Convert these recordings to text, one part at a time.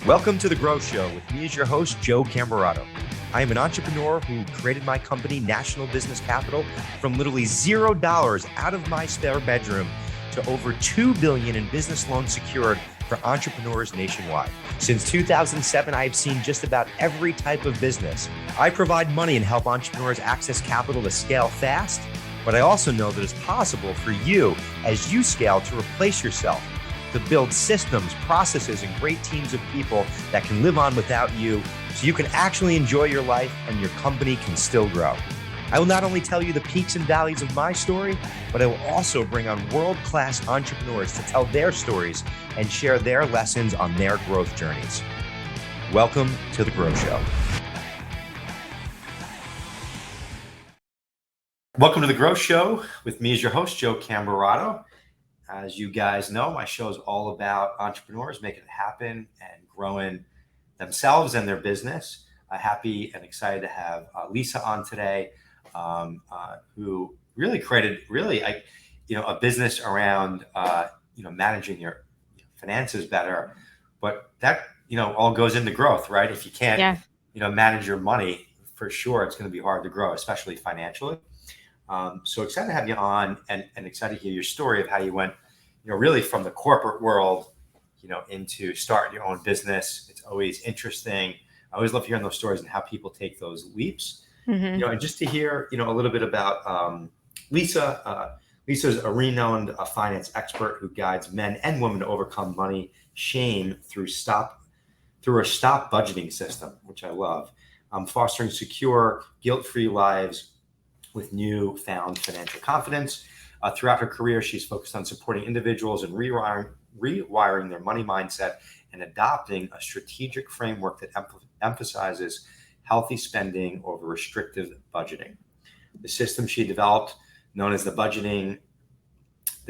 Welcome to The Growth Show with me as your host, Joe Camerato. I am an entrepreneur who created my company, National Business Capital, from literally $0 out of my spare bedroom to over $2 billion in business loans secured for entrepreneurs nationwide. Since 2007, I have seen just about every type of business. I provide money and help entrepreneurs access capital to scale fast, but I also know that it's possible for you as you scale to replace yourself, to build systems, processes, and great teams of people that can live on without you so you can actually enjoy your life and your company can still grow. I will not only tell you the peaks and valleys of my story, but I will also bring on world-class entrepreneurs to tell their stories and share their lessons on their growth journeys. Welcome to The Growth Show. Welcome to The Growth Show with me as your host, Joe Camerato. As you guys know, my show is all about entrepreneurs making it happen and growing themselves and their business. Happy and excited to have Lisa on today, who really created a business around managing your finances better. But that all goes into growth, right? If you can't manage your money, for sure it's going to be hard to grow, especially financially. So excited to have you on and excited to hear your story of how you went, really from the corporate world, into starting your own business. It's always interesting. I always love hearing those stories and how people take those leaps. Mm-hmm. And just to hear, a little bit about Lisa. Lisa's a renowned finance expert who guides men and women to overcome money shame through a stop budgeting system, which I love. Fostering secure, guilt-free lives with newfound financial confidence. Throughout her career, she's focused on supporting individuals and rewiring their money mindset and adopting a strategic framework that emphasizes healthy spending over restrictive budgeting. The system she developed, known as the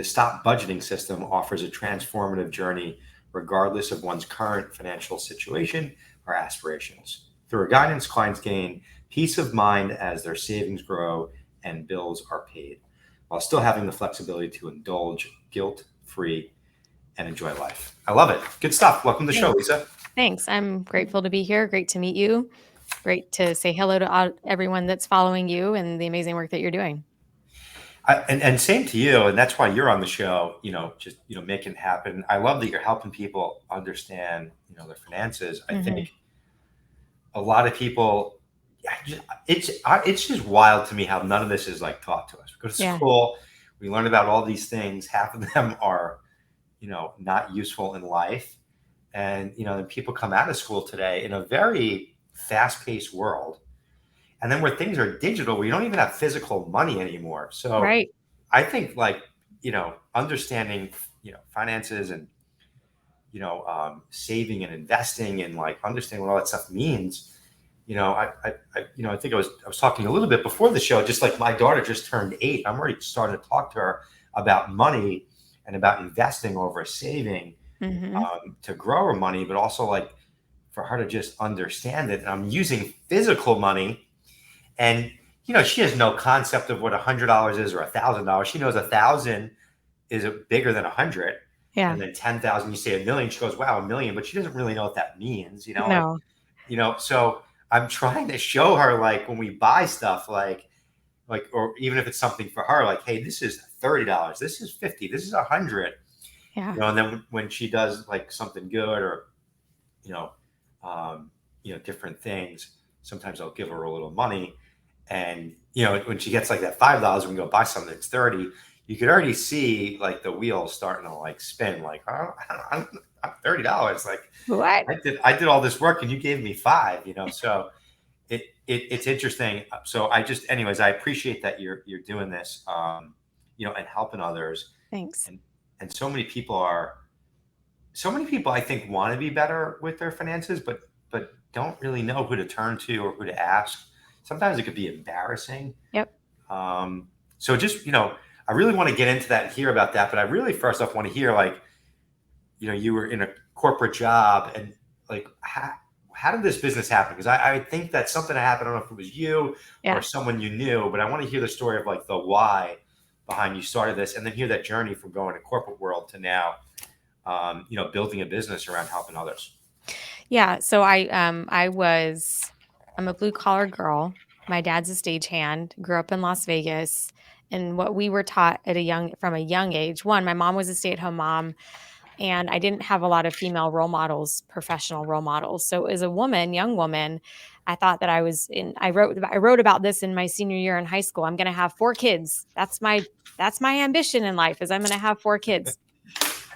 stop budgeting system, offers a transformative journey regardless of one's current financial situation or aspirations. Through her guidance, clients gain peace of mind as their savings grow and bills are paid, while still having the flexibility to indulge guilt-free and enjoy life. I love it. Good stuff. Welcome to the show, Lisa. Thanks. I'm grateful to be here. Great to meet you. Great to say hello to everyone that's following you and the amazing work that you're doing. And same to you. And that's why you're on the show, just making it happen. I love that you're helping people understand, their finances. I think a lot of people, it's just wild to me how none of this is like taught to us. We go to school, we learn about all these things. Half of them are, not useful in life. And, then people come out of school today in a very fast-paced world. And then where things are digital, we don't even have physical money anymore. So I think understanding, finances and, saving and investing and understanding what all that stuff means. I think I was talking a little bit before the show, just like my daughter just turned 8. I'm already starting to talk to her about money and about investing over saving to grow her money, but also for her to just understand it. And I'm using physical money, and she has no concept of what $100 is or $1,000. She knows 1,000 is bigger than 100. Yeah. And then 10,000, you say $1 million. She goes, wow, $1 million, but she doesn't really know what that means. No. So I'm trying to show her when we buy stuff, or even if it's something for her, hey, this is $30, this is $50, this is $100. Yeah. And then when she does something good or, different things, sometimes I'll give her a little money. And, when she gets that $5 when we go buy something that's 30, you could already see the wheels starting to spin. I'm $30. What? I did all this work and you gave me $5. So it's interesting. So I appreciate that you're doing this, and helping others. Thanks. And so many people I think want to be better with their finances, but don't really know who to turn to or who to ask. Sometimes it could be embarrassing. Yep. So just, I really want to get into that and hear about that, but I really first off want to hear you were in a corporate job and how did this business happen? Because I think that's something that happened. I don't know if it was you or someone you knew, but I want to hear the story of the why behind you started this, and then hear that journey from going to corporate world to now, building a business around helping others. Yeah, so I'm a blue collar girl. My dad's a stagehand, grew up in Las Vegas, and what we were taught at a young age, one, my mom was a stay-at-home mom, and I didn't have a lot of female role models, professional role models. So as a woman, young woman, I thought that I wrote about this in my senior year in high school. I'm going to have 4 kids. That's my ambition in life is I'm going to have 4 kids.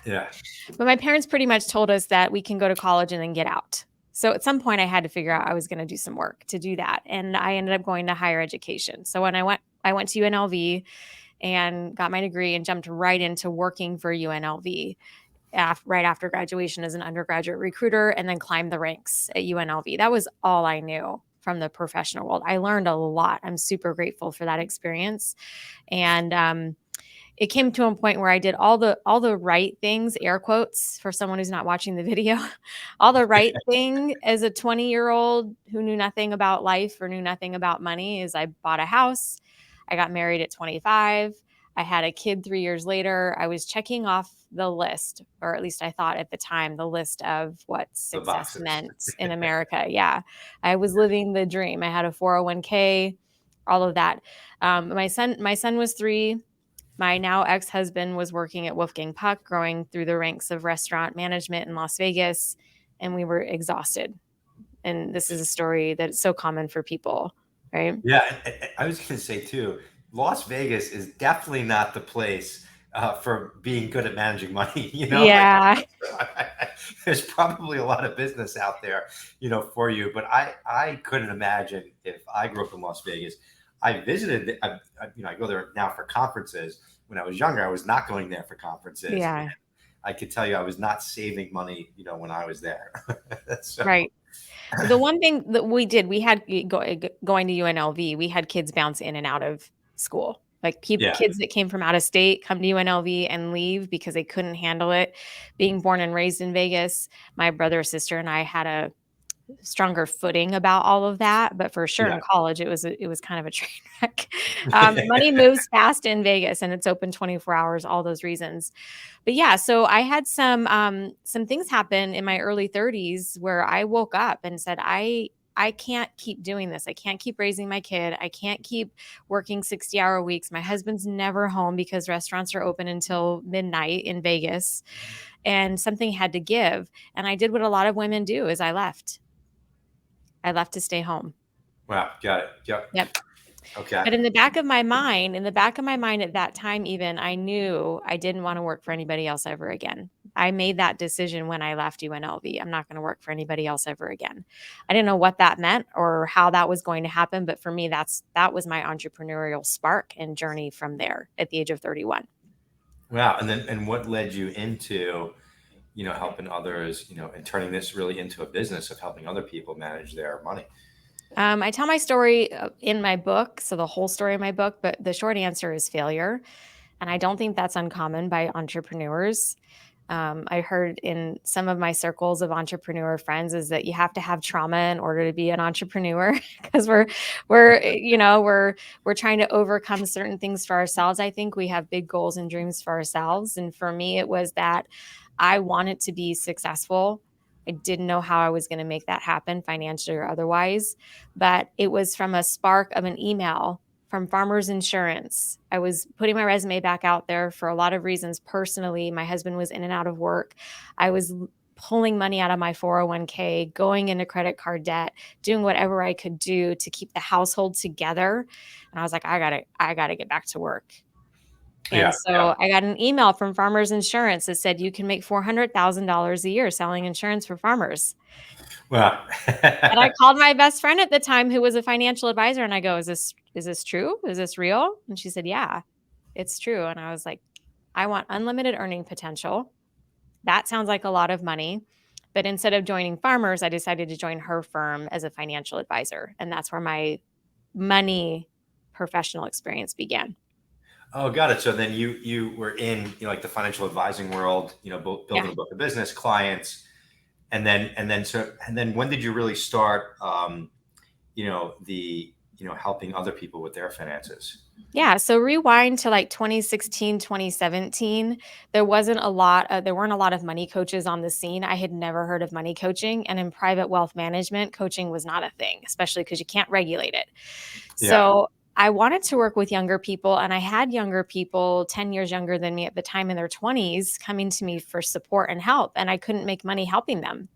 Yeah. But my parents pretty much told us that we can go to college and then get out. So at some point I had to figure out I was going to do some work to do that. And I ended up going to higher education. So when I went to UNLV and got my degree and jumped right into working for UNLV right after graduation as an undergraduate recruiter and then climbed the ranks at UNLV. That was all I knew from the professional world. I learned a lot. I'm super grateful for that experience. And it came to a point where I did all the right things, air quotes for someone who's not watching the video, all the right thing as a 20-year-old who knew nothing about life or knew nothing about money is I bought a house. I got married at 25. I had a kid 3 years later. I was checking off the list, or at least I thought at the time, the list of what The success boxes. meant in America. Yeah. I was living the dream. I had a 401k, all of that. My son was 3. My now ex-husband was working at Wolfgang Puck, growing through the ranks of restaurant management in Las Vegas, and we were exhausted. And this is a story that's so common for people, right? Yeah, I was going to say too, Las Vegas is definitely not the place for being good at managing money. Like Yeah. there's probably a lot of business out there, for you. But I couldn't imagine if I grew up in Las Vegas. I visited, I go there now for conferences. When I was younger, I was not going there for conferences, and Yeah. I could tell you I was not saving money, when I was there. So Right. The one thing that we did, we had going to UNLV, we had kids bounce in and out of school. Like yeah, kids that came from out of state come to UNLV and leave because they couldn't handle it. Being born and raised in Vegas, my brother, sister, and I had a stronger footing about all of that, but for sure yeah, in college, it was kind of a train wreck. Money moves fast in Vegas, and it's open 24 hours, all those reasons. But yeah, so I had some things happen in my early 30s where I woke up and said, I can't keep doing this. I can't keep raising my kid. I can't keep working 60-hour weeks. My husband's never home because restaurants are open until midnight in Vegas, and something had to give. And I did what a lot of women do is I left. I left to stay home. wow, got it, yep, Yep. okay. But in the back of my mind at that time, even I knew I didn't want to work for anybody else ever again. I made that decision when I left UNLV. I'm not going to work for anybody else ever again. I didn't know what that meant or how that was going to happen, but for me, that was my entrepreneurial spark and journey from there at the age of 31. Wow. And what led you into, helping others, and turning this really into a business of helping other people manage their money? I tell my story in my book, so the whole story of my book, but the short answer is failure. And I don't think that's uncommon by entrepreneurs. I heard in some of my circles of entrepreneur friends is that you have to have trauma in order to be an entrepreneur because we're trying to overcome certain things for ourselves. I think we have big goals and dreams for ourselves, and for me, it was that I wanted to be successful. I didn't know how I was going to make that happen, financially or otherwise, but it was from a spark of an email from Farmers Insurance. I was putting my resume back out there for a lot of reasons. Personally, my husband was in and out of work. I was pulling money out of my 401k, going into credit card debt, doing whatever I could do to keep the household together. And I was like, I got to get back to work. And Yeah, yeah. so I got an email from Farmers Insurance that said you can make $400,000 a year selling insurance for farmers. Well, And I called my best friend at the time who was a financial advisor, and I go, is this true? Is this real? And she said, yeah, it's true. And I was like, I want unlimited earning potential. That sounds like a lot of money. But instead of joining Farmers, I decided to join her firm as a financial advisor. And that's where my money professional experience began. oh, got it. So then you were in, like the financial advising world, Yeah. building a book of business, clients, and then when did you really start, the helping other people with their finances? Yeah. So rewind to like 2016, 2017. There weren't a lot of money coaches on the scene. I had never heard of money coaching. And in private wealth management, coaching was not a thing, especially because you can't regulate it. Yeah. So I wanted to work with younger people, and I had younger people 10 years younger than me at the time in their 20s coming to me for support and help, and I couldn't make money helping them.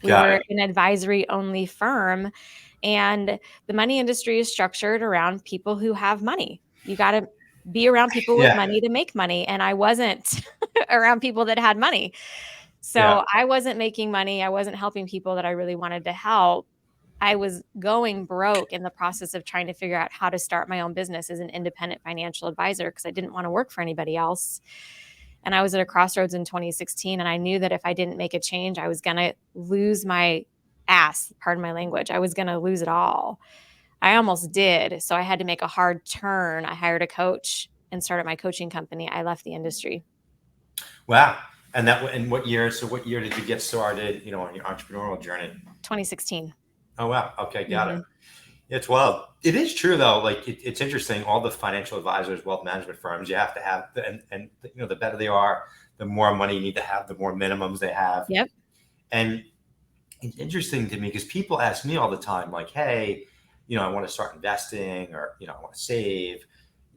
We Got were it. an advisory only firm, and the money industry is structured around people who have money. You got to be around people with Yeah. money to make money. And I wasn't around people that had money. Yeah. So I wasn't making money. I wasn't helping people that I really wanted to help. I was going broke in the process of trying to figure out how to start my own business as an independent financial advisor because I didn't want to work for anybody else. And I was at a crossroads in 2016. And I knew that if I didn't make a change, I was going to lose my ass, pardon my language. I was going to lose it all. I almost did. So I had to make a hard turn. I hired a coach and started my coaching company. I left the industry. Wow. And what year? So what year did you get started, on your entrepreneurial journey? 2016. Oh, wow. Okay. Got it. Mm-hmm. It's wild. It is true though. Like it's interesting. All the financial advisors, wealth management firms, you have to have, and the better they are, the more money you need to have, the more minimums they have. Yep. And it's interesting to me because people ask me all the time, like, hey, I want to start investing, or I want to save,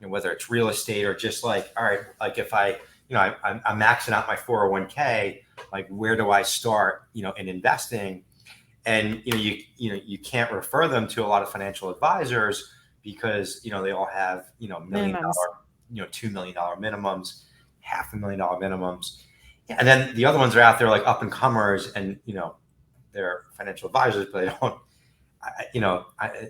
whether it's real estate or just like, all right, like if I'm maxing out my 401k, like where do I start, in investing? And you can't refer them to a lot of financial advisors because they all have $1 million, Minimums. $2 million minimums, $500,000 minimums, and then the other ones are out there like up and comers, and they're financial advisors, but they don't,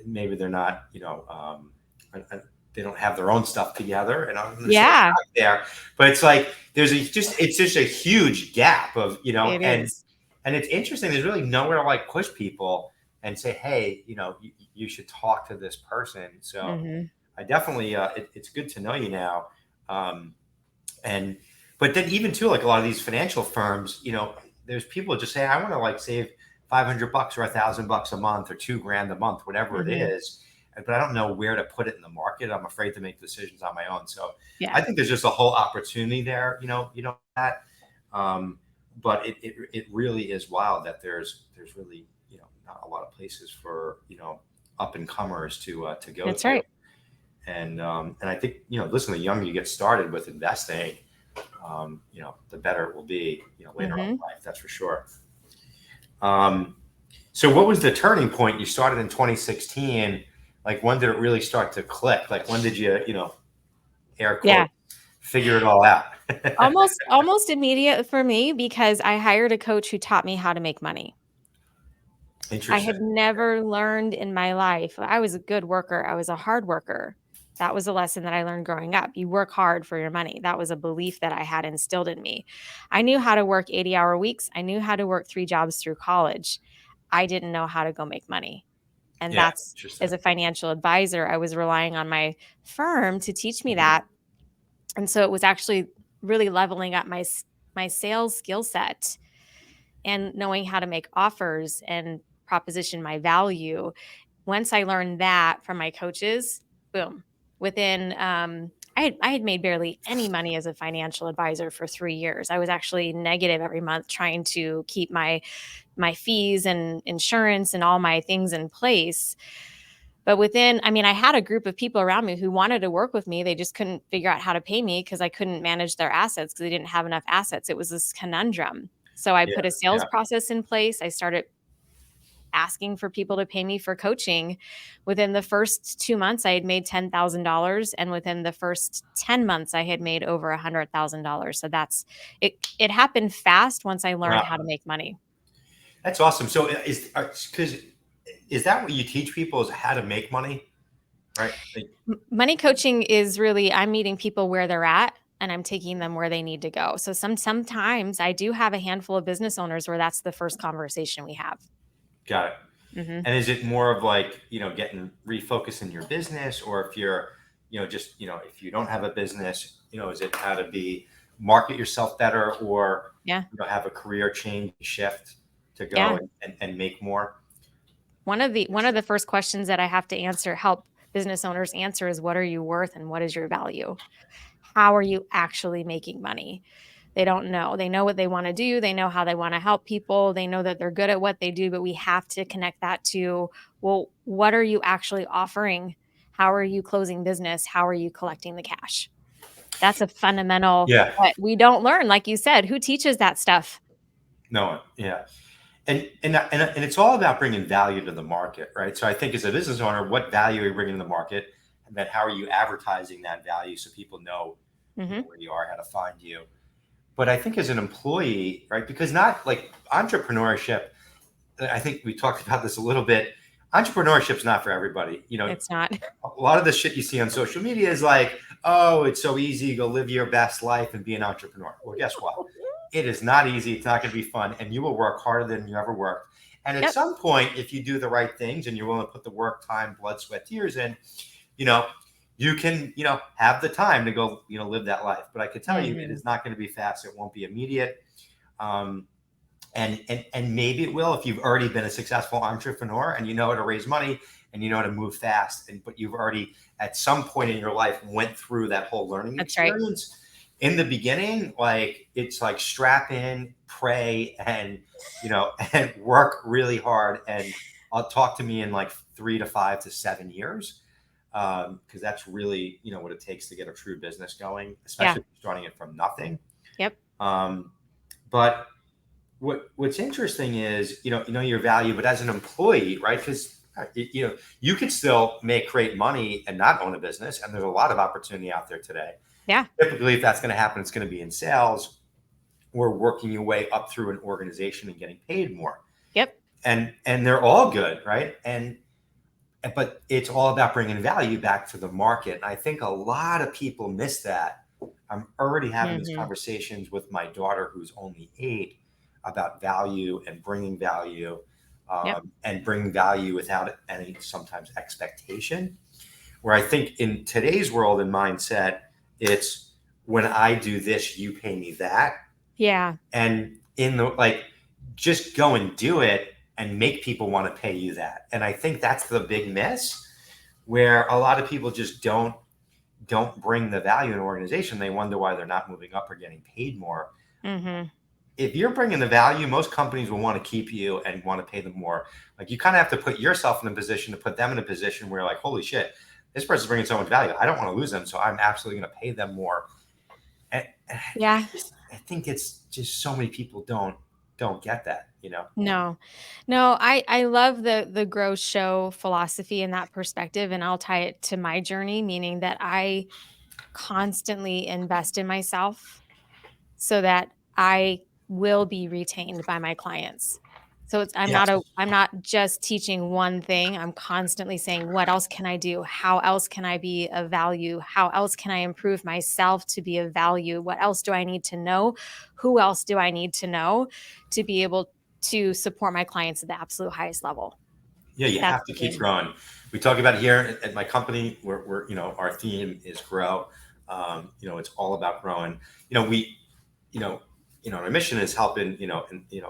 maybe they're not, they don't have their own stuff together, and I'm Yeah, there. But it's like it's just a huge gap of it is. and it's interesting. There's really nowhere to like push people and say, hey, you should talk to this person. So Mm-hmm. I definitely, it's good to know you now. And but then even too, like a lot of these financial firms, there's people who just say, I want to like save $500 or $1,000 a month or $2,000 a month, whatever it Mm-hmm. is. But I don't know where to put it in the market. I'm afraid to make decisions on my own. So Yeah. I think there's just a whole opportunity there, that. Um, but it really is wild that there's really, not a lot of places for, up and comers to go That's to. right. And I think, listen, the younger you get started with investing, the better it will be, later on in Mm-hmm. life. That's for sure. So what was the turning point? You started in 2016. Like when did it really start to click? Like when did you, air Yeah. quote, figure it all out? Almost immediate for me because I hired a coach who taught me how to make money. I Interesting. had never learned in my life. I was a good worker. I was a hard worker. That was a lesson that I learned growing up. You work hard for your money. That was a belief that I had instilled in me. I knew how to work 80-hour weeks. I knew how to work 3 jobs through college. I didn't know how to go make money. And Yeah. that's Interesting. as a financial advisor, I was relying on my firm to teach me that. And so it was actually really leveling up my sales skill set and knowing how to make offers and proposition my value. Once I learned that from my coaches, boom, within I had made barely any money as a financial advisor for 3 years. I was actually negative every month trying to keep my fees and insurance and all my things in place. But I had a group of people around me who wanted to work with me. They just couldn't figure out how to pay me because I couldn't manage their assets because they didn't have enough assets. It was this conundrum. So I Yeah. put a sales Yeah. process in place. I started asking for people to pay me for coaching. Within the first 2 months, I had made $10,000. And within the first 10 months, I had made over $100,000. So that's it. It happened fast once I learned Wow. how to make money. That's awesome. So is that what you teach people, is how to make money? Right. Like, Money coaching is really, I'm meeting people where they're at and I'm taking them where they need to go. So sometimes I do have a handful of business owners where that's the first conversation we have. got it. Hmm. And is it more of like, getting refocused in your business, or if you're, just, if you don't have a business, is it how to market yourself better, or, Yeah. have a career change shift to go Yeah. and make more? One of the first questions that I have to answer, help business owners answer is, what are you worth and what is your value? How are you actually making money? They don't know. They know what they want to do. They know how they want to help people. They know that they're good at what they do, but we have to connect that to, well, what are you actually offering? How are you closing business? How are you collecting the cash? That's a fundamental Yeah. what we don't learn. Like you said, who teaches that stuff? No one. Yeah. And it's all about bringing value to the market, right? So I think as a business owner, what value are you bringing to the market? And then how are you advertising that value so people know, Hmm. where you are, how to find you? But I think as an employee, right? Because not like entrepreneurship, I think we talked about this a little bit. Entrepreneurship's not for everybody. It's not. A lot of the shit you see on social media is like, oh, it's so easy. Go live your best life and be an entrepreneur. Well, guess what? It is not easy. It's not going to be fun. And you will work harder than you ever worked. And at Yep. some point, if you do the right things and you're willing to put the work, time, blood, sweat, tears in, you can, have the time to go, live that life. But I could tell you, it is not going to be fast. It won't be immediate. And maybe it will if you've already been a successful entrepreneur and you know how to raise money and you know how to move fast. But you've already at some point in your life went through that whole learning That's right. experience. In the beginning, like it's like strap in, pray, and and work really hard. And I'll talk to me in like 3 to 5 to 7 years, because that's really what it takes to get a true business going, especially if you're starting it from nothing. Yep. But what's interesting is you know your value, but as an employee, right? Because you could still make great money and not own a business, and there's a lot of opportunity out there today. Yeah. Typically, if that's going to happen, it's going to be in sales or working your way up through an organization and getting paid more. Yep. And they're all good, right? But it's all about bringing value back to the market. And I think a lot of people miss that. I'm already having these conversations with my daughter, who's only 8, about value and bringing value, and bringing value without any sometimes expectation. Where I think in today's world and mindset, it's when I do this, you pay me that. Yeah. And just go and do it and make people want to pay you that. And I think that's the big miss, where a lot of people just don't bring the value in an organization. They wonder why they're not moving up or getting paid more. If you're bringing the value, most companies will want to keep you and want to pay them more. Like you kind of have to put yourself in a position to put them in a position where like, holy shit, this person's bringing so much value. I don't want to lose them. So I'm absolutely going to pay them more. And Yeah. I think it's just so many people don't get that, No, I love the grow show philosophy and that perspective. And I'll tie it to my journey, meaning that I constantly invest in myself so that I will be retained by my clients. So I'm Yes. not just teaching one thing. I'm constantly saying, what else can I do? How else can I be of value? How else can I improve myself to be of value? What else do I need to know? Who else do I need to know to be able to support my clients at the absolute highest level? Yeah, you have to keep growing. We talk about it here at my company. We're our theme is grow. It's all about growing. Our mission is helping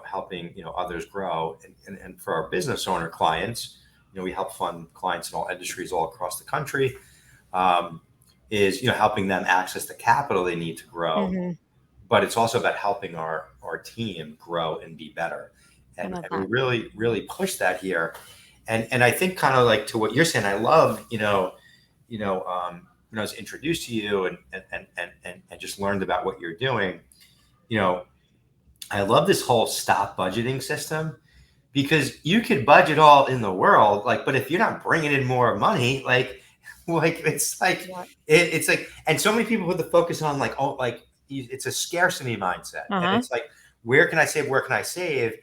helping others grow, and for our business owner clients, we help fund clients in all industries all across the country. Is helping them access the capital they need to grow, but it's also about helping our team grow and be better. And we really push that here. And I think kind of like to what you're saying, I love, when I was introduced to you and just learned about what you're doing, I love this whole stop budgeting system, because you could budget all in the world, but if you're not bringing in more money, it's like, and so many people put the focus on it's a scarcity mindset. And it's like, where can I save? Where can I save?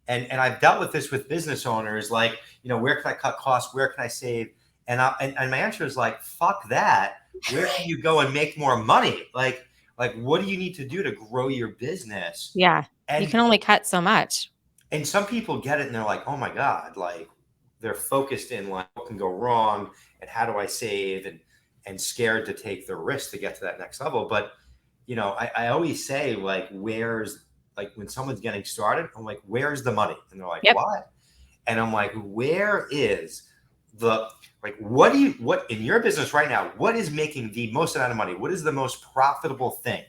And I've dealt with this with business owners, where can I cut costs? Where can I save? And my answer is fuck that. Where can you go and make more money? What do you need to do to grow your business? Yeah. And you can only cut so much. And some people get it and they're like, oh my God, they're focused in what can go wrong and how do I save, and scared to take the risk to get to that next level. But, I always say where's, when someone's getting started, I'm like, where's the money? And they're like, what? And I'm like, where is what in your business right now, what is making the most amount of money? What is the most profitable thing?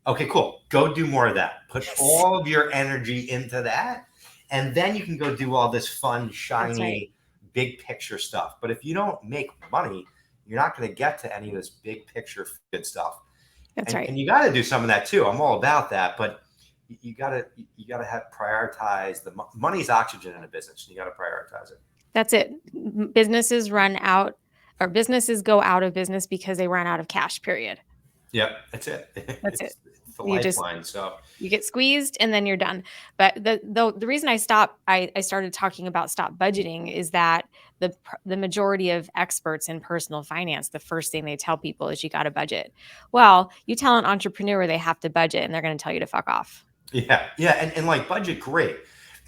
Okay, cool. Go do more of that. Put all of your energy into that. And then you can go do all this fun, shiny, big picture stuff. But if you don't make money, you're not going to get to any of this big picture good stuff. That's right. And you got to do some of that too. I'm all about that. But you got to have prioritize the money's oxygen in a business. You got to prioritize it. That's it. Businesses run out, or businesses go out of business because they run out of cash, period. Yep, that's it. That's it. It's the lifeline. So you get squeezed and then you're done. But the reason I started talking about stop budgeting is that the majority of experts in personal finance, the first thing they tell people is you got to budget. Well, you tell an entrepreneur they have to budget and they're going to tell you to fuck off. Yeah. And like budget, great.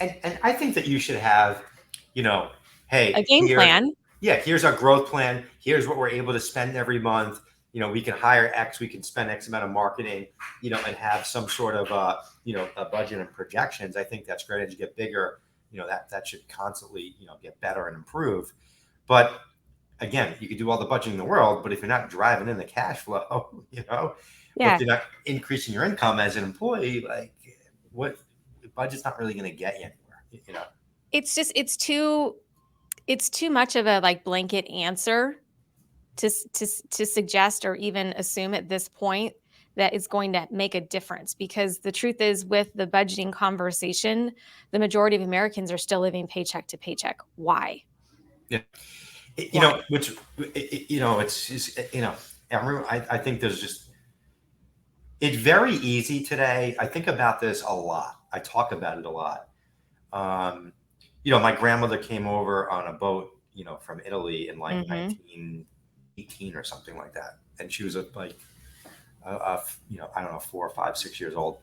And I think that you should have, hey, a game plan. Yeah, here's our growth plan. Here's what we're able to spend every month. We can hire X, we can spend X amount of marketing, and have some sort of, a budget and projections. I think that's great. As you get bigger, that should constantly, get better and improve. But again, you could do all the budgeting in the world, but if you're not driving in the cash flow, or if you're not increasing your income as an employee, like what budget's not really going to get you anywhere, It's just, it's too much of a like blanket answer to suggest or even assume at this point that it's going to make a difference, because the truth is, with the budgeting conversation, the majority of Americans are still living paycheck to paycheck. Why? Yeah. It's just, I think there's just, it's very easy today. I think about this a lot. I talk about it a lot. My grandmother came over on a boat, from Italy in like 1918 or something like that. And she was I don't know, 4 or 5, 6 years old.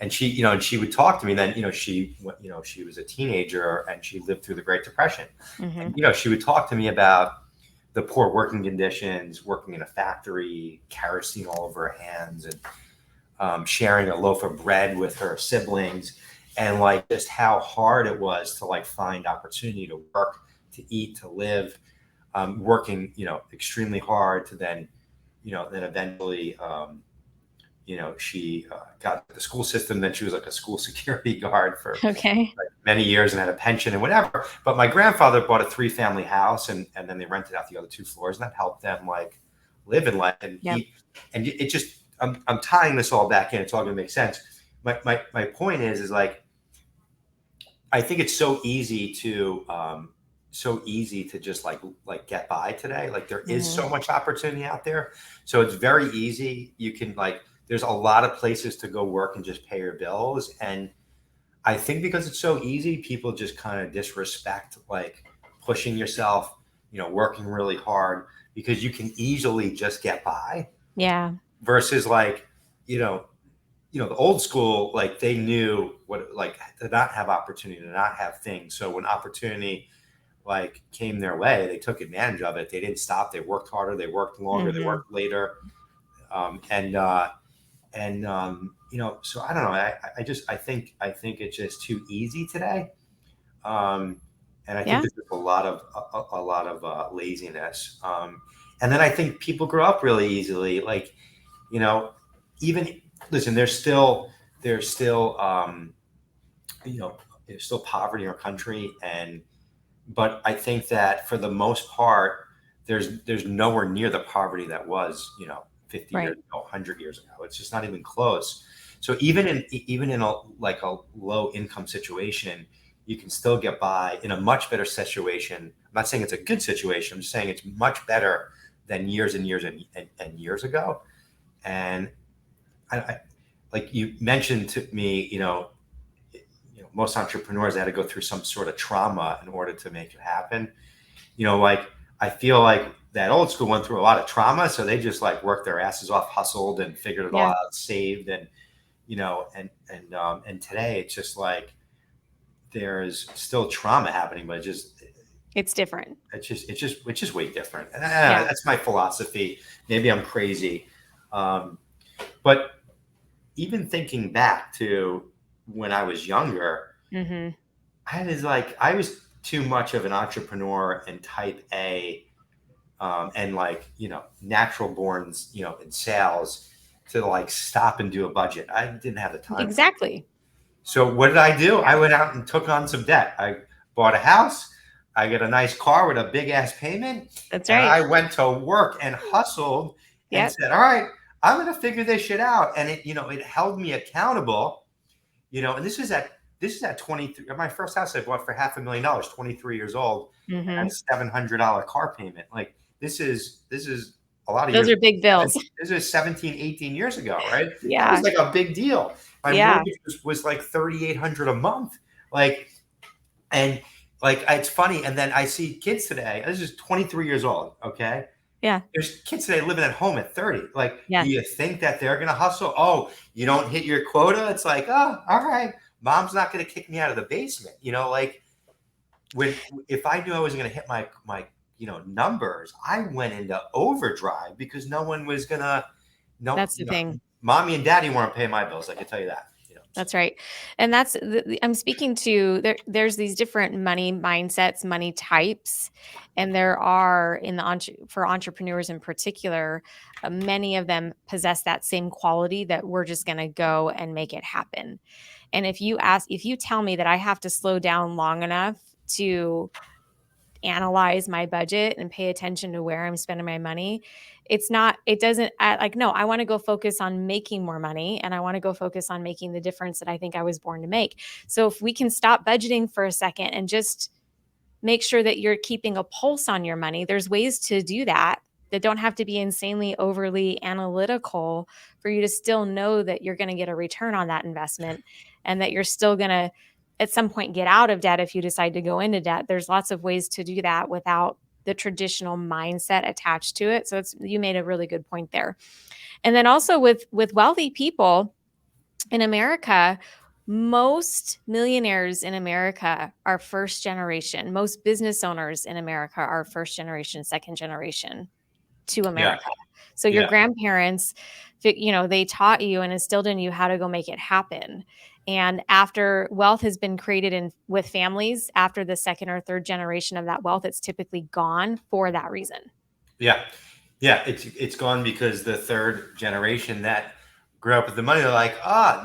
And she, and she would talk to me. And then, she was a teenager and she lived through the Great Depression. And, she would talk to me about the poor working conditions, working in a factory, kerosene all over her hands, and sharing a loaf of bread with her siblings, and like just how hard it was to like find opportunity to work, to eat, to live, working, extremely hard to then eventually, she got the school system. Then she was like a school security guard for like many years and had a pension and whatever. But my grandfather bought a 3-family house, and then they rented out the other 2 floors, and that helped them like live in life and eat. And it just, I'm tying this all back in. It's all going to make sense. My point is like, I think it's so easy to just like get by today. Like there is so much opportunity out there. So it's very easy. You can there's a lot of places to go work and just pay your bills. And I think because it's so easy, people just kind of disrespect like pushing yourself, working really hard, because you can easily just get by. Yeah. Versus the old school, like they knew what, like to not have opportunity, to not have things. So when opportunity like came their way, they took advantage of it. They didn't stop. They worked harder. They worked longer. They worked later. So I don't know. I think it's just too easy today. And I think there's a lot of laziness. And then I think people grow up really easily. Like, even listen, there's still poverty in our country, but I think that for the most part, there's nowhere near the poverty that was, 50 years ago, 100 years ago. It's just not even close. So even in a low income situation, you can still get by in a much better situation. I'm not saying it's a good situation. I'm just saying it's much better than years and years and years ago. And I like you mentioned to me, most entrepreneurs had to go through some sort of trauma in order to make it happen. I feel like that old school went through a lot of trauma, so they just like worked their asses off, hustled, and figured it all out, saved, and and today it's just like there's still trauma happening, but it's different. It's just way different. And that's my philosophy. Maybe I'm crazy, but even thinking back to when I was younger, I was too much of an entrepreneur and type A, and like, natural borns, in sales to like stop and do a budget. I didn't have the time. Exactly. So what did I do? I went out and took on some debt. I bought a house. I got a nice car with a big ass payment. That's And right. I went to work and hustled and Yep. said, all right, I'm going to figure this shit out. And it held me accountable, and this is at 23. My first house I bought for $500,000, 23 years old, and Mhm. a $700 car payment. Like this is a lot of Those years. are big bills. This is 17, 18 years ago, right? That Yeah. was like a big deal. My Yeah. mortgage was like $3,800 a month. And it's funny. And then I see kids today. This is 23 years old. Okay. Yeah. There's kids today living at home at 30. Like, Yeah. do you think that they're gonna hustle? Oh, you don't hit your quota. It's like, oh, all right. Mom's not gonna kick me out of the basement. If I knew I was gonna hit my numbers, I went into overdrive because no one was gonna. No, That's the thing. Mommy and daddy want to pay my bills. I can tell you that. That's right. And that's I'm speaking to there's these different money mindsets, money types, and there are for entrepreneurs in particular, many of them possess that same quality that we're just going to go and make it happen. And if you tell me that I have to slow down long enough to analyze my budget and pay attention to where I'm spending my money, no, I want to go focus on making more money, and I want to go focus on making the difference that I think I was born to make. So if we can stop budgeting for a second and just make sure that you're keeping a pulse on your money, there's ways to do that don't have to be insanely overly analytical for you to still know that you're going to get a return on that investment, and that you're still going to at some point get out of debt if you decide to go into debt. There's lots of ways to do that without the traditional mindset attached to it. So you made a really good point there. And then also with wealthy people in America, most millionaires in America are first generation. Most business owners in America are first generation, second generation to America. Yeah. So your grandparents, they taught you and instilled in you how to go make it happen. And after wealth has been created with families, after the second or third generation of that wealth, it's typically gone for that reason. Yeah. Yeah. It's gone because the third generation that grew up with the money, they're like,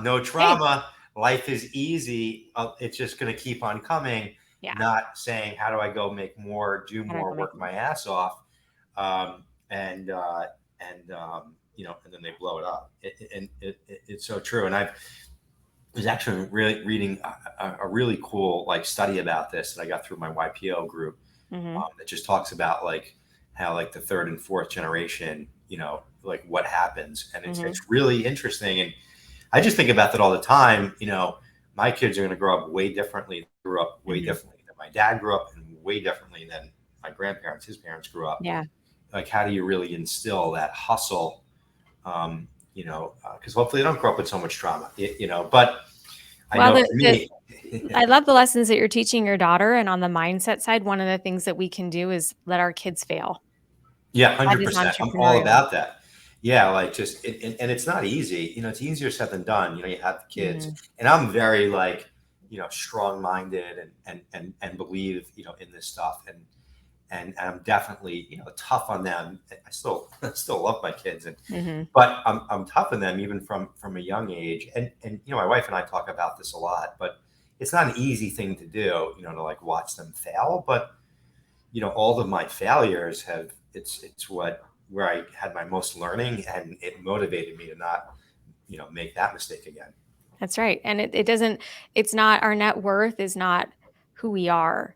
no trauma. Hey. Life is easy. It's just going to keep on coming. Yeah. Not saying, how do I go make more, do more, work my ass off. And then they blow it up. It's so true. And I was actually really reading a really cool study about this that I got through my YPO group. Mm-hmm. That just talks about how the third and fourth generation, what happens. And it's really interesting. And I just think about that all the time. My kids are going to grow up way differently. Grew up way differently than my dad grew up, and way differently than my grandparents, his parents grew up. Yeah. How do you really instill that hustle? Because hopefully they don't grow up with so much trauma, but I know for me. I love the lessons that you're teaching your daughter. And on the mindset side, one of the things that we can do is let our kids fail. Yeah, 100%. I'm all about that. Yeah, and it's not easy. It's easier said than done. You have the kids, and I'm very strong-minded and believe in this stuff, and I'm definitely tough on them. I still love my kids, but I'm tough on them even from a young age. And my wife and I talk about this a lot, but it's not an easy thing to do, to watch them fail. But all of my failures it's where I had my most learning, and it motivated me to not make that mistake again. That's right. And it's not, our net worth is not who we are.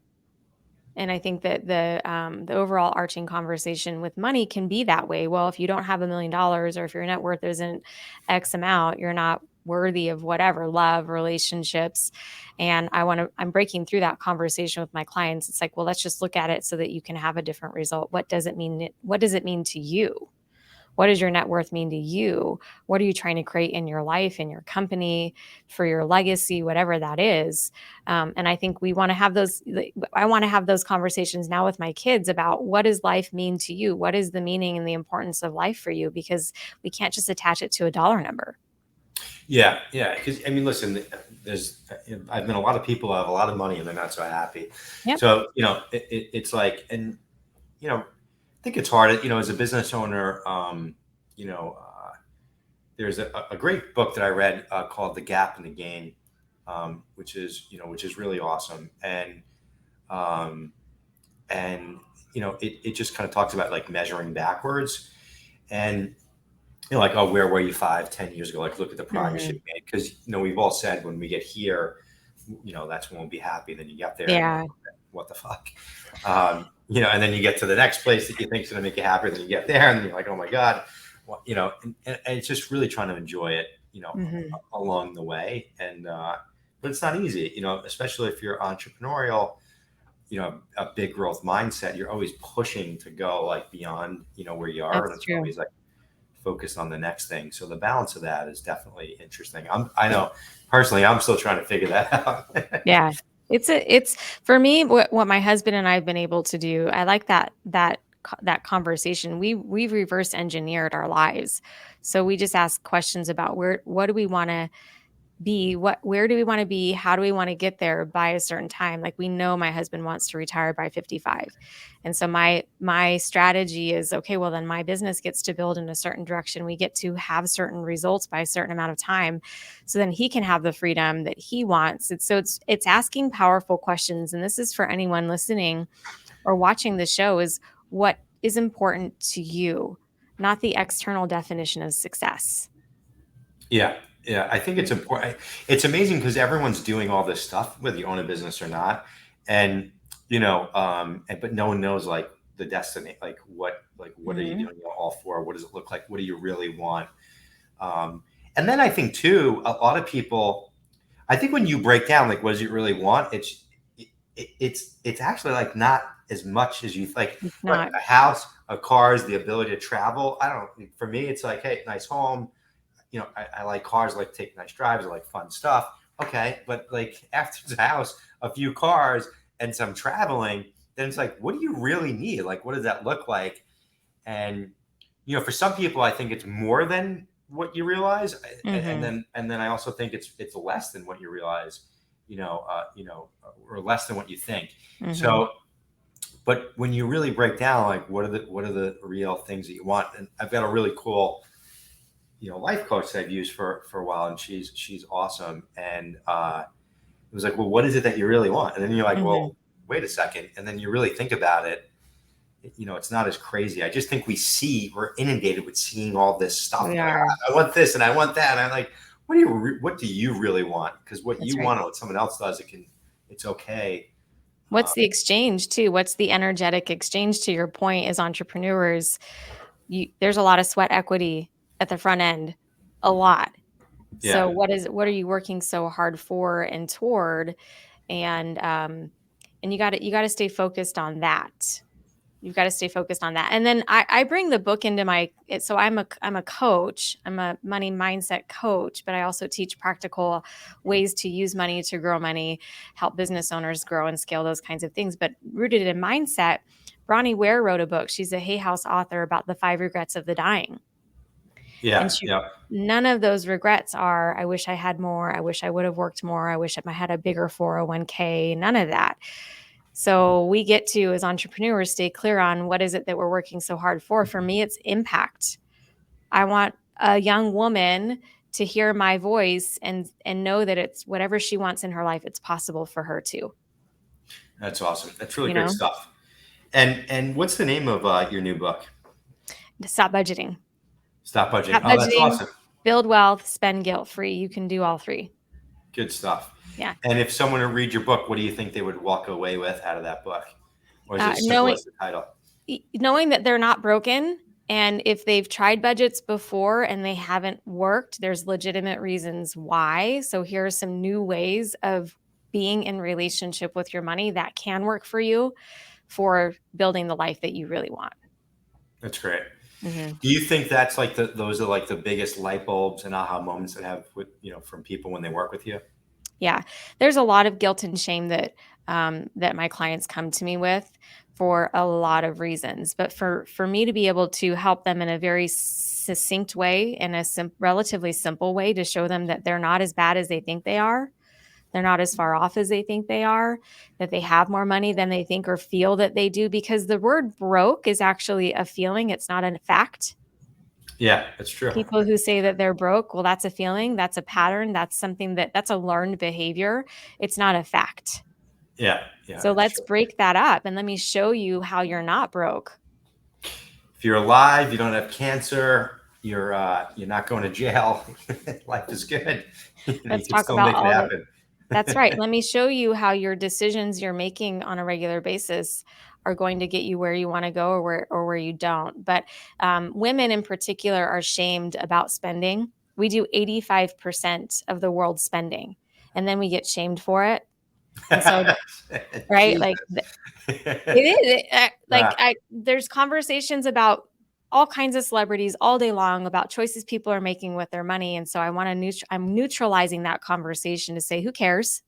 And I think that the overall arching conversation with money can be that way. Well, if you don't have $1 million, or if your net worth isn't X amount, you're not worthy of whatever, love, relationships. And I'm breaking through that conversation with my clients. It's like, well, let's just look at it so that you can have a different result. What does it mean? What does it mean to you? What does your net worth mean to you? What are you trying to create in your life, in your company, for your legacy, whatever that is? And I think we want to have those. I want to have those conversations now with my kids about what does life mean to you? What is the meaning and the importance of life for you? Because we can't just attach it to a dollar number. Yeah, yeah. Because I mean, listen, I've met a lot of people who have a lot of money and they're not so happy. Yep. So it's like, and I think it's hard. As a business owner, you know, there's a great book that I read called The Gap and the Gain, which is really awesome, um, and it just kind of talks about like measuring backwards, and like, oh, where were you 5, 10 years ago? Like, look at the progress Mhm. you've made. Because we've all said when we get here, that's when we'll be happy. Then you get there, and you're like, Yeah. what the fuck? And then you get to the next place that you think is going to make you happier. Then you get there, and then you're like, oh my god, well, and it's just really trying to enjoy it, Mhm. along the way. And but it's not easy, especially if you're entrepreneurial. A big growth mindset. You're always pushing to go like beyond, where you are, and That's it's true. always like focused on the next thing. So the balance of that is definitely interesting. I know personally, I'm still trying to figure that out. Yeah. It's for me what my husband and I have been able to do. I like that conversation. We've reverse engineered our lives. So we just ask questions about what do we want to be, where do we want to be, how do we want to get there by a certain time. Like, we know my husband wants to retire by 55, and so my strategy is, okay, well then my business gets to build in a certain direction, we get to have certain results by a certain amount of time, so then he can have the freedom that he wants. It's asking powerful questions, and this is for anyone listening or watching the show, is what is important to you, not the external definition of success. Yeah, yeah. I think it's important. It's amazing because everyone's doing all this stuff, whether you own a business or not, and but no one knows like the destiny, like what are you Mhm. doing it all for? What does it look like? What do you really want? Um, and then I think too, a lot of people. I think when you break down like what does it really want, it's actually like not as much as you like. It's Like not. a house, a cars, the ability to travel. I don't. For me, it's like, hey, nice home. I like cars. I like to take nice drives. I like fun stuff. Okay, but like after the house, a few cars, and some traveling, then it's like, what do you really need? Like, what does that look like? And for some people, I think it's more than what you realize, Mhm. and then I also think it's less than what you realize, or less than what you think. Mhm. So, but when you really break down, like, what are the real things that you want? And I've got a really cool, life coach that I've used for a while, and she's awesome. And it was like, well, what is it that you really want? And then you're like, Mhm. well, wait a second, and then you really think about it. It's not as crazy. I just think we're inundated with seeing all this stuff. We And I'm like, are. I want this and I want that. And I'm like, what do you really want? Because what That's you right. want, or what someone else does, it's okay. What's the exchange too? What's the energetic exchange, to your point, as entrepreneurs? There's a lot of sweat equity at the front end, a lot. So Yeah, what are you working so hard for and toward? And you got to stay focused on that. You've got to stay focused on that. And then I bring the book into so I'm a coach. I'm a money mindset coach, but I also teach practical ways to use money to grow money, help business owners grow and scale those kinds of things. But rooted in mindset, Bronnie Ware wrote a book. She's a Hay House author about the 5 regrets of the dying. And yeah, yeah. none of those regrets are, I wish I had more. I wish I would have worked more. I wish I had a bigger 401k. None of that. So we get to, as entrepreneurs, stay clear on what is it that we're working so hard for. For me, it's impact. I want a young woman to hear my voice and know that it's whatever she wants in her life, it's possible for her too. That's awesome. That's really You great know, stuff. And what's the name of your new book? to stop budgeting, Stop budgeting. stop Oh, that's budgeting, awesome. build wealth, spend guilt free. You can do all three. Good stuff. Yeah. And if someone would read your book, what do you think they would walk away with out of that book? Or is it as simple Knowing as the title? knowing that they're not broken, and if they've tried budgets before and they haven't worked, there's legitimate reasons why. So here are some new ways of being in relationship with your money that can work for you for building the life that you really want. That's great. Mhm. Do you think that's like those are like the biggest light bulbs and aha moments that have with from people when they work with you? Yeah, there's a lot of guilt and shame that my clients come to me with for a lot of reasons. But for me to be able to help them in a very succinct way, in a relatively simple way, to show them that they're not as bad as they think they are. They're not as far off as they think they are, that they have more money than they think or feel that they do, because the word broke is actually a feeling. It's not a fact. Yeah, that's true. People who say that they're broke, well, that's a feeling, that's a pattern, that's something that's a learned behavior. It's not a fact. Yeah. So let's break that up and let me show you how you're not broke. If you're alive, you don't have cancer, you're not going to jail. Life is good. Let's talk about all of it. That's right. Let me show you how your decisions you're making on a regular basis are going to get you where you want to go, or where you don't. But women in particular are shamed about spending. We do 85% of the world's spending, and then we get shamed for it. And so, right? Like it is. There's conversations about all kinds of celebrities all day long about choices people are making with their money. And so I'm neutralizing that conversation to say, who cares?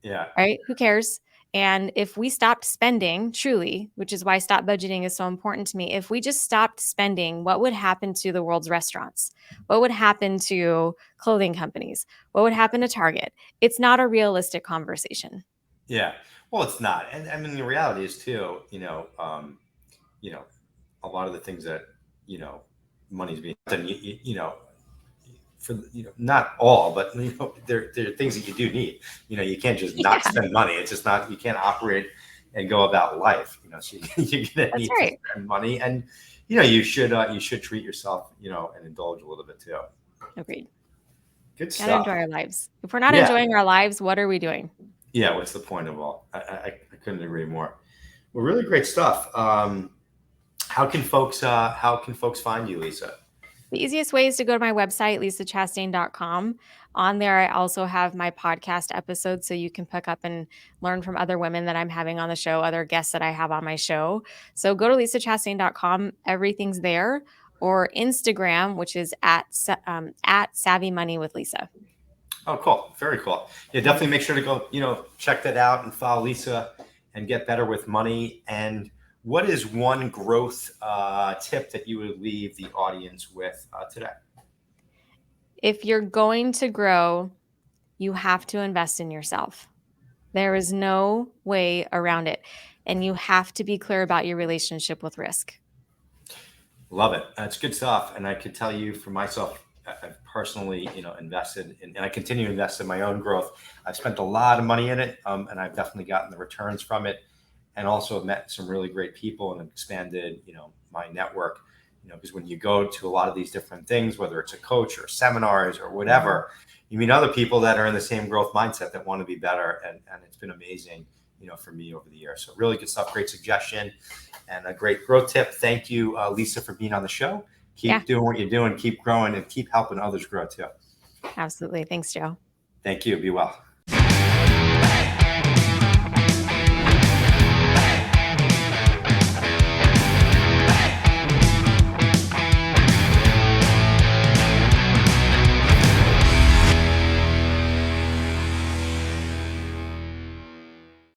Yeah. Right? Who cares? And if we stopped spending, truly, which is why stop budgeting is so important to me, if we just stopped spending, what would happen to the world's restaurants? What would happen to clothing companies? What would happen to Target? It's not a realistic conversation. Yeah. Well, it's not. And I mean, the reality is too, a lot of the things that, money's being done, for, not all, but, there are things that you do need. You can't just not spend money. It's just not, you can't operate and go about life, so you're going to need to spend money. And, you should treat yourself, and indulge a little bit too. Agreed. Good stuff. Gotta enjoy our lives. If we're not enjoying our lives, what are we doing? Yeah. What's the point of all? I couldn't agree more. Well, really great stuff. How can folks find you, Lisa? The easiest way is to go to my website, lisachastain.com. On there, I also have my podcast episodes, so you can pick up and learn from other women that I'm having on the show, other guests that I have on my show. So go to lisachastain.com. Everything's there. Or Instagram, which is at Savvy Money with Lisa. Oh, cool. Very cool. Yeah, definitely make sure to go, check that out and follow Lisa and get better with money. And what is one growth tip that you would leave the audience with today? If you're going to grow, you have to invest in yourself. There is no way around it. And you have to be clear about your relationship with risk. Love it. That's good stuff. And I could tell you for myself, I've personally, invested in, and I continue to invest in my own growth. I've spent a lot of money in it, and I've definitely gotten the returns from it, and also met some really great people and expanded, my network. Because when you go to a lot of these different things, whether it's a coach or seminars or whatever, you meet other people that are in the same growth mindset that want to be better, and it's been amazing, for me over the years. So really good stuff. Great suggestion and a great growth tip. Thank you, Lisa, for being on the show. Keep doing what you're doing, keep growing, and keep helping others grow too. Absolutely. Thanks, Joe. Thank you. Be well.